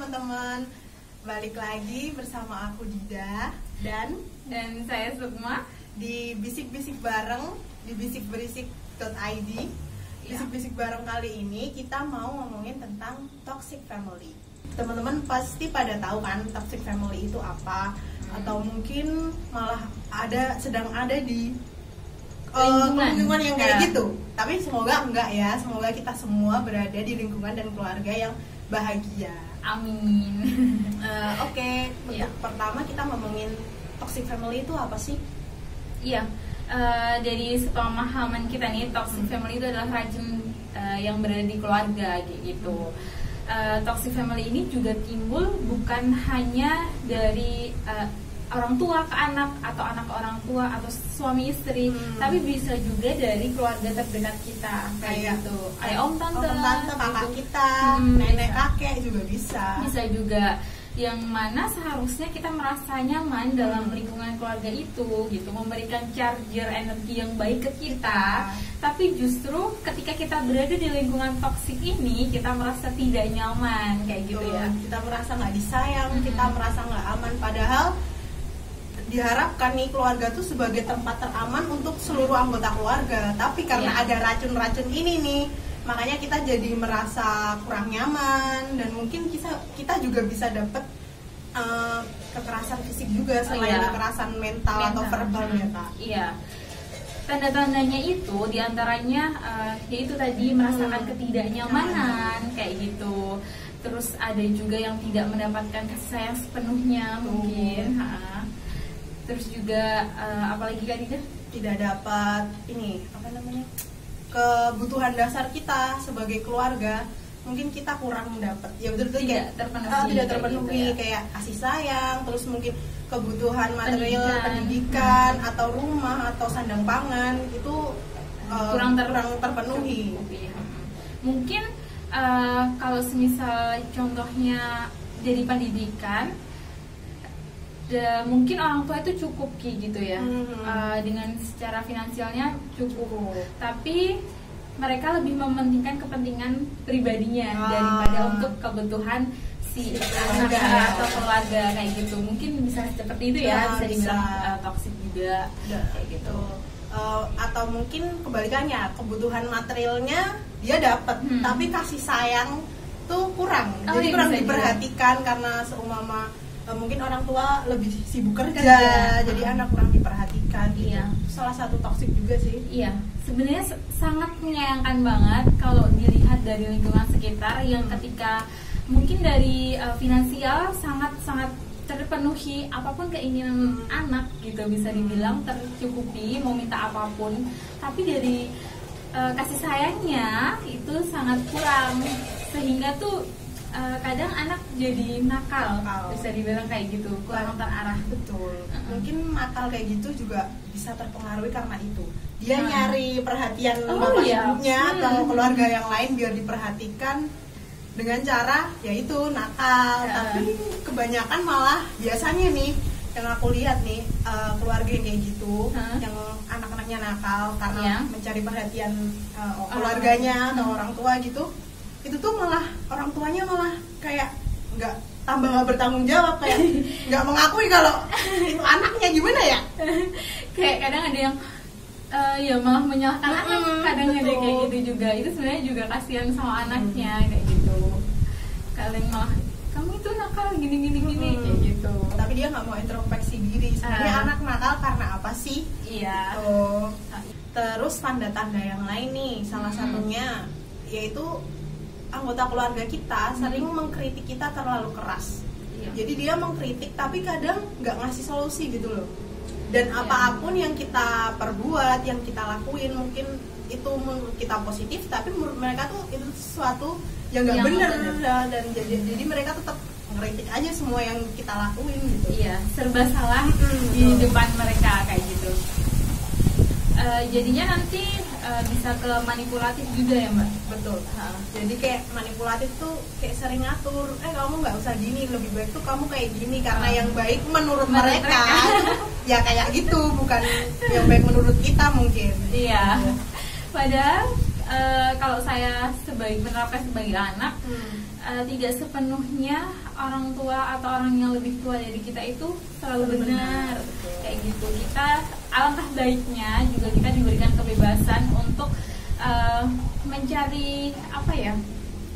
teman-teman, balik lagi bersama aku Dida dan saya Sukma di bisik-bisik bareng di bisik-berisik.id. Bisik-bisik bareng kali ini kita mau ngomongin tentang toxic family. Teman-teman pasti pada tahu kan toxic family itu apa, atau mungkin malah sedang ada di lingkungan yang kayak gitu. Tapi semoga enggak ya, semoga kita semua berada di lingkungan dan keluarga yang bahagia. Amin. Oke, untuk pertama kita ngomongin toxic family itu apa sih? Iya, dari sepemahaman kita nih, toxic family itu adalah racun yang berada di keluarga gitu. Toxic family ini juga timbul bukan hanya dari orang tua ke anak, atau anak ke orang tua, atau suami istri, tapi bisa juga dari keluarga terdekat kita kayak gitu, ayah om tante, kakak kita, nenek kakek juga bisa juga, yang mana seharusnya kita merasa nyaman dalam lingkungan keluarga itu gitu, memberikan charger energi yang baik ke kita. Tapi justru ketika kita berada di lingkungan toksik ini, kita merasa tidak nyaman kayak gitu ya, kita merasa nggak disayang, kita merasa nggak aman, padahal diharapkan nih keluarga tuh sebagai tempat teraman untuk seluruh anggota keluarga. Tapi karena ada racun-racun ini nih, makanya kita jadi merasa kurang nyaman, dan mungkin kita juga bisa dapet kekerasan fisik juga selain kekerasan mental atau verbal ya Kak. Iya. Tanda-tandanya itu diantaranya yaitu tadi merasakan ketidaknyamanan kayak gitu. Terus ada juga yang tidak mendapatkan kasih sayang sepenuhnya mungkin. Terus juga apalagi kan itu tidak dapat kebutuhan dasar kita sebagai keluarga, mungkin kita kurang dapat, ya betul-betul tidak terpenuhi gitu ya. Kayak kasih sayang, terus mungkin kebutuhan material pendidikan atau rumah atau sandang pangan itu kurang terpenuhi. Mungkin kalau semisal contohnya dari pendidikan, mungkin orang tua itu cukup gitu ya, dengan secara finansialnya cukup, tapi mereka lebih mementingkan kepentingan pribadinya daripada untuk kebutuhan si anak atau keluarga kayak gitu. Mungkin bisa seperti itu ya, bisa dibilang toksik juga kayak gitu. Atau mungkin kebalikannya, kebutuhan materialnya dia dapat, tapi kasih sayang tuh kurang, jadi kurang diperhatikan karena seumpama mungkin orang tua lebih sibuk kerja, jadi anak kurang diperhatikan. Iya. Salah satu toksik juga sih. Iya, sebenarnya sangat menyayangkan banget kalau dilihat dari lingkungan sekitar yang ketika mungkin dari finansial sangat terpenuhi, apapun keinginan anak gitu bisa dibilang tercukupi, mau minta apapun, tapi dari kasih sayangnya itu sangat kurang, sehingga tuh kadang anak jadi nakal, bisa dibilang kayak gitu, kurang terarah. Betul. Mungkin nakal kayak gitu juga bisa terpengaruhi karena itu. Dia nyari perhatian bapak ibunya atau keluarga yang lain biar diperhatikan dengan cara yaitu nakal. Tapi kebanyakan malah biasanya nih yang aku lihat nih, keluarga yang kayak gitu, yang anak-anaknya nakal karena mencari perhatian keluarganya atau orang tua gitu, itu tuh malah orang tuanya malah kayak nggak bertanggung jawab, kayak nggak mengakui kalau itu anaknya, gimana ya, kayak kadang ada yang ya malah menyalahkan anak, kadang ada kayak gitu juga. Itu sebenarnya juga kasihan sama anaknya kayak gitu, kalian malah kamu itu nakal gini kayak gitu, tapi dia nggak mau introspeksi diri sebenarnya anak nakal karena apa sih. Iya. Terus tanda-tanda yang lain nih, salah satunya yaitu anggota keluarga kita sering mengkritik kita terlalu keras. Jadi dia mengkritik tapi kadang nggak ngasih solusi gitu loh. Dan apapun yang kita perbuat, yang kita lakuin, mungkin itu menurut kita positif, tapi menurut mereka tuh itu sesuatu yang nggak benar. Dan jadi mereka tetap mengkritik aja semua yang kita lakuin gitu. Iya, serba salah di depan mereka kayak gitu. Jadinya nanti bisa ke manipulatif juga ya Mbak. Betul. Jadi kayak manipulatif tuh kayak sering ngatur, kamu nggak usah gini, lebih baik tuh kamu kayak gini karena yang baik menurut mereka. Ya kayak gitu, bukan yang baik menurut kita mungkin. Iya. Padahal kalau saya menerapkan sebagai anak, tidak sepenuhnya orang tua atau orang yang lebih tua dari kita itu selalu benar. Kayak gitu. Kita alangkah baiknya juga kita diberikan kebebasan untuk mencari apa ya,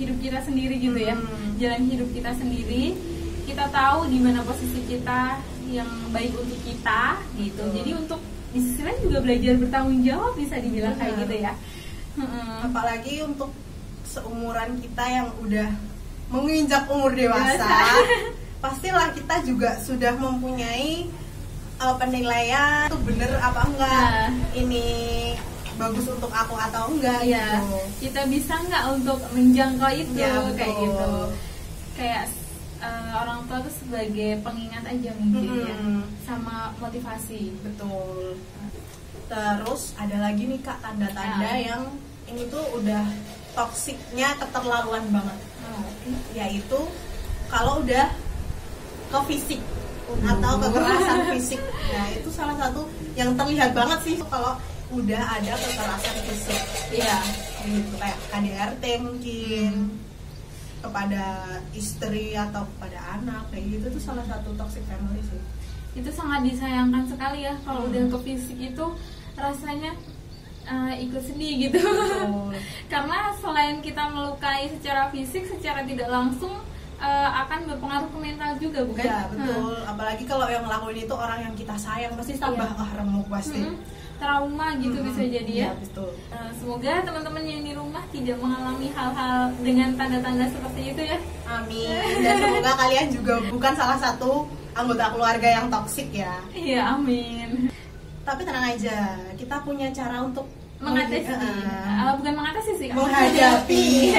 hidup kita sendiri gitu ya, jalan hidup kita sendiri. Kita tahu di mana posisi kita yang baik untuk kita gitu. Jadi untuk di sisi lain juga belajar bertanggung jawab, bisa dibilang kayak gitu ya. Apalagi untuk seumuran kita yang udah menginjak umur dewasa, pastilah kita juga sudah mempunyai penilaian itu bener apa enggak, ini bagus untuk aku atau enggak ya, gitu. Kita bisa nggak untuk menjangkau itu ya, kayak gitu. Kayak orang tua tuh sebagai pengingat aja mungkin ya, sama motivasi. Betul. Terus ada lagi nih Kak, tanda-tanda yang ini tuh udah toksiknya keterlaluan banget. Yaitu kalau udah ke fisik atau kekerasan fisik. Nah, itu salah satu yang terlihat banget sih kalau udah ada kekerasan fisik. Iya, gitu kayak KDRT mungkin kepada istri atau kepada anak, kayak gitu tuh salah satu toxic family sih. Itu sangat disayangkan sekali ya kalau udah ke fisik itu rasanya ikut sedih gitu. Karena selain kita melukai secara fisik, secara tidak langsung akan berpengaruh ke mental juga, bukan? Ya, betul. Apalagi kalau yang ngelakuin itu orang yang kita sayang, pasti tambah remuk pasti. Trauma gitu bisa jadi ya. Betul. Semoga teman-teman yang di rumah tidak mengalami hal-hal dengan tanda-tanda seperti itu ya. Amin. Dan semoga kalian juga bukan salah satu anggota keluarga yang toksik ya. Iya, amin. Tapi tenang aja, kita punya cara untuk mengatasi, bukan mengatasi sih, menghadapi.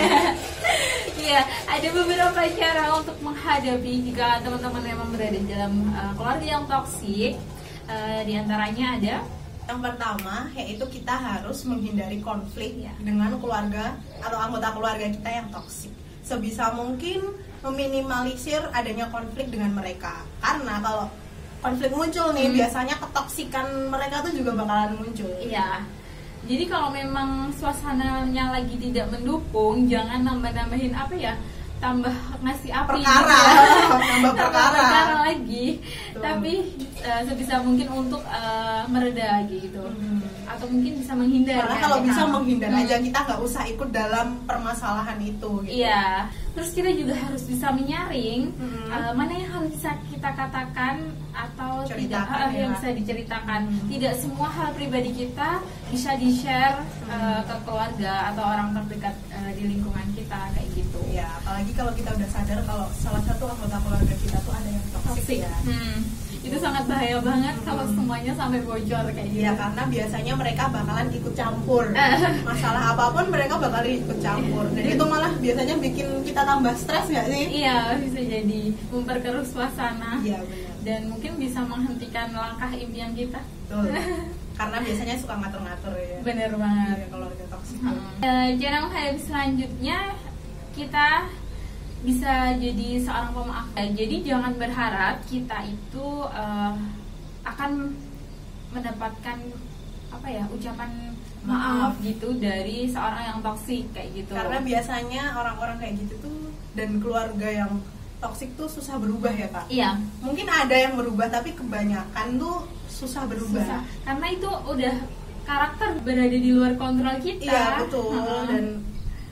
Iya, ada beberapa cara untuk menghadapi jika teman-teman memang berada dalam keluarga yang toksik. Di antaranya ada yang pertama, yaitu kita harus menghindari konflik dengan keluarga atau anggota keluarga kita yang toksik. Sebisa mungkin meminimalisir adanya konflik dengan mereka. Karena kalau konflik muncul nih, biasanya ketoksikan mereka tuh juga bakalan muncul. Iya. Jadi kalau memang suasananya lagi tidak mendukung, jangan nambah-nambahin apa ya, tambah ngasih api perkara, gitu. tambah perkara lagi. Tapi sebisa mungkin untuk mereda gitu. Atau mungkin bisa menghindar. Malah kalau bisa menghindar aja, kita nggak usah ikut dalam permasalahan itu gitu. Iya. Terus kita juga harus bisa menyaring mana yang harus bisa kita katakan atau ceritakan, tidak yang bisa diceritakan. Tidak semua hal pribadi kita bisa di-share ke keluarga atau orang terdekat di lingkungan kita kayak gitu. Ya, apalagi kalau kita udah sadar kalau salah satu anggota keluarga kita tuh ada yang toksik ya. Itu sangat bahaya banget kalau semuanya sampai bocor kayak gitu. Ya, karena biasanya mereka bakalan ikut campur. Masalah apapun mereka bakal ikut campur. Dan itu malah biasanya bikin kita tambah stres nggak sih? Iya, bisa jadi memperkeruh suasana. Iya, benar. Dan mungkin bisa menghentikan langkah impian kita. Betul. Karena biasanya suka ngatur-ngatur ya. Bener banget. Ya, keluarga toksik. Cara menghadapi selanjutnya, kita bisa jadi seorang pemaaf. Jadi jangan berharap kita itu akan mendapatkan apa ya, ucapan maaf gitu dari seorang yang toksik kayak gitu. Karena biasanya orang-orang kayak gitu tuh dan keluarga yang toksik tuh susah berubah ya Kak. Iya. Mungkin ada yang berubah tapi kebanyakan tuh susah berubah. Susah. Karena itu udah karakter berada di luar kontrol kita. Iya betul. Dan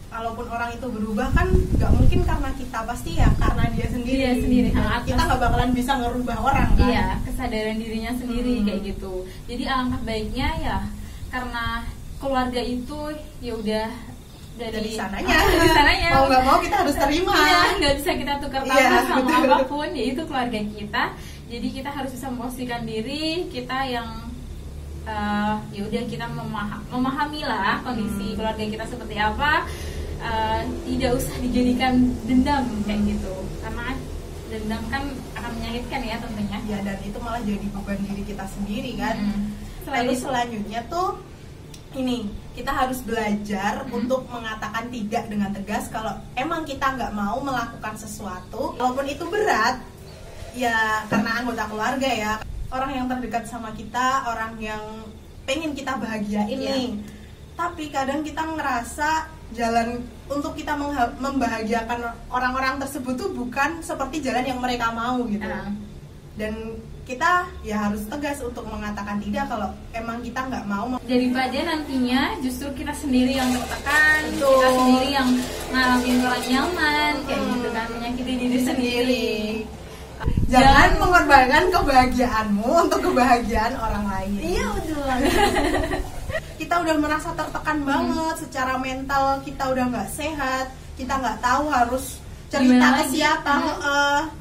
kalaupun orang itu berubah kan nggak mungkin karena kita, pasti ya karena dia sendiri. Dia sendiri. Kita nggak bakalan bisa ngerubah orang kan. Iya, kesadaran dirinya sendiri kayak gitu. Jadi alangkah baiknya ya, karena keluarga itu ya udah dari sananya. Sananya. Mau nggak mau kita harus terima. Iya, nggak bisa kita tukar tambah sama apapun. Ya itu keluarga kita. Jadi kita harus bisa memposisikan diri kita yang ya udah kita memahami lah kondisi keluarga kita seperti apa. Tidak usah dijadikan dendam kayak gitu, karena dendam kan akan menyakitkan ya tentunya. Ya, dan itu malah jadi beban diri kita sendiri kan. Lalu selanjutnya tuh ini, kita harus belajar untuk mengatakan tidak dengan tegas kalau emang kita nggak mau melakukan sesuatu, walaupun itu berat ya, karena anggota keluarga ya, orang yang terdekat sama kita, orang yang pengen kita bahagiain nih. Tapi kadang kita ngerasa jalan untuk kita membahagiakan orang-orang tersebut tuh bukan seperti jalan yang mereka mau gitu. Dan kita ya harus tegas untuk mengatakan tidak kalau emang kita nggak mau. Daripada nantinya justru kita sendiri yang tertekan, kita sendiri yang ngalamin kurang nyaman, kayak gitu kan, menyakiti diri sendiri. Jangan mengorbankan kebahagiaanmu untuk kebahagiaan orang lain. Iya betul. Kita udah merasa tertekan banget secara mental, kita udah nggak sehat, kita nggak tahu harus cerita ke siapa,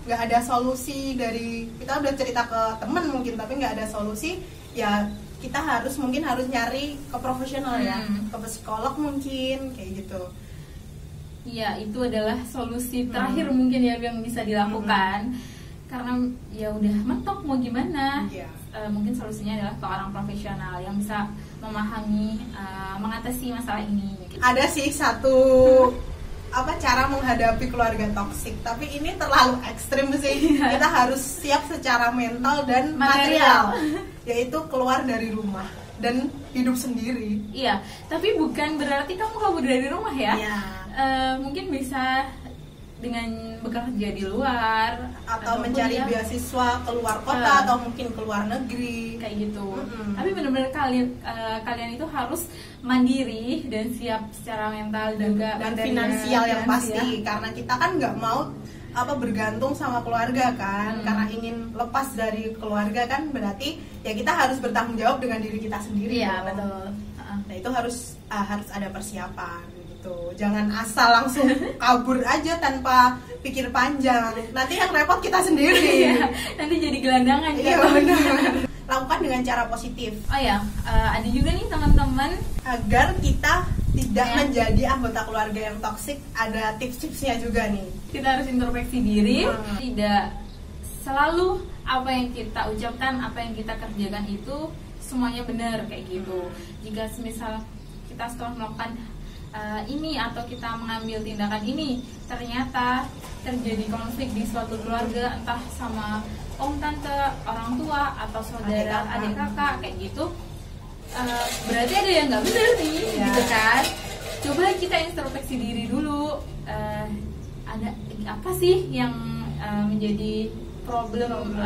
nggak ada solusi dari kita udah cerita ke temen mungkin tapi nggak ada solusi, ya kita harus nyari ke profesional ya, ke psikolog mungkin kayak gitu. Iya, itu adalah solusi terakhir mungkin ya yang bisa dilakukan. Karena ya udah mentok mau gimana. Mungkin solusinya adalah ke orang profesional yang bisa memahami, mengatasi masalah ini gitu. Ada sih satu cara menghadapi keluarga toksik, tapi ini terlalu ekstrim sih. Kita harus siap secara mental dan material, yaitu keluar dari rumah dan hidup sendiri. Iya, tapi bukan berarti kamu kabur dari rumah ya. Mungkin bisa dengan bekerja di luar atau mencari beasiswa keluar kota atau mungkin keluar negeri kayak gitu. Tapi benar-benar kalian itu harus mandiri dan siap secara mental dan finansial yang pasti, karena kita kan nggak mau bergantung sama keluarga kan, karena ingin lepas dari keluarga kan berarti ya kita harus bertanggung jawab dengan diri kita sendiri. Iya betul. Nah itu harus ada persiapan. Jangan asal langsung kabur aja tanpa pikir panjang. Nanti yang repot kita sendiri. Nanti jadi gelandangan. Iya benar. Lakukan dengan cara positif. Oh ya, ada juga nih teman-teman, agar kita tidak menjadi anggota keluarga yang toksik. Ada tips-tipsnya juga nih. Kita harus introspeksi diri. Tidak selalu apa yang kita ucapkan, apa yang kita kerjakan itu semuanya benar kayak gitu. Jika semisal kita setelah melakukan ini atau kita mengambil tindakan ini ternyata terjadi konflik di suatu keluarga, entah sama om tante, orang tua atau saudara, adik kakak kayak gitu, berarti ada yang nggak benar nih, gitu kan? Coba kita introspeksi diri dulu, ada apa sih yang menjadi problem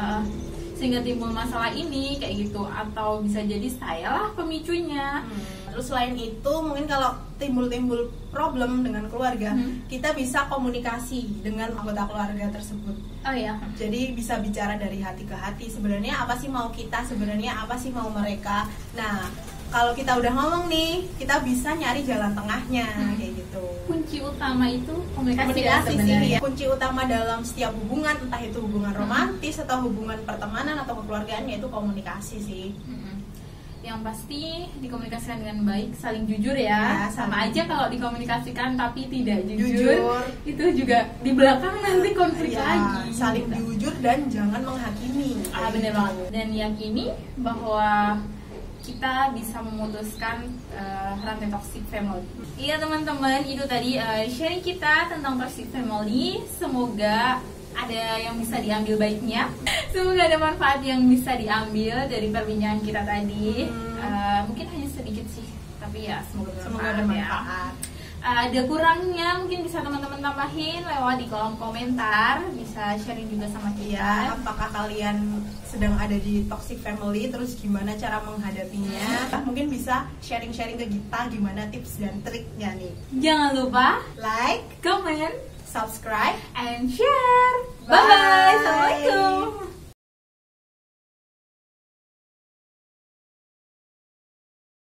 sehingga timbul masalah ini kayak gitu, atau bisa jadi saya lah pemicunya. Terus selain itu mungkin kalau timbul problem dengan keluarga, kita bisa komunikasi dengan anggota keluarga tersebut. Oh ya. Jadi bisa bicara dari hati ke hati, sebenarnya apa sih mau kita, sebenarnya apa sih mau mereka. Nah, kalau kita udah ngomong nih, kita bisa nyari jalan tengahnya kayak gitu. Kunci utama itu komunikasi sih. Kunci utama dalam setiap hubungan, entah itu hubungan romantis atau hubungan pertemanan atau kekeluargaan, yaitu komunikasi sih. Yang pasti dikomunikasikan dengan baik, saling jujur ya. Sama aja kalau dikomunikasikan tapi tidak jujur, itu juga di belakang nanti konflik lagi. Saling jujur dan jangan menghakimi. Bener banget. Dan yakini bahwa kita bisa memutuskan rantai toxic family. Iya teman-teman, itu tadi sharing kita tentang toxic family. Semoga ada yang bisa diambil baiknya, semoga ada manfaat yang bisa diambil dari perbincangan kita tadi. Mungkin hanya sedikit sih, tapi ya semoga ada manfaat. Ada kurangnya mungkin bisa teman-teman tambahin lewat di kolom komentar, bisa sharing juga sama kita. Apakah kalian sedang ada di toxic family, terus gimana cara menghadapinya? Mungkin bisa sharing-sharing ke kita gimana tips dan triknya nih. Jangan lupa like, comment, subscribe, and share.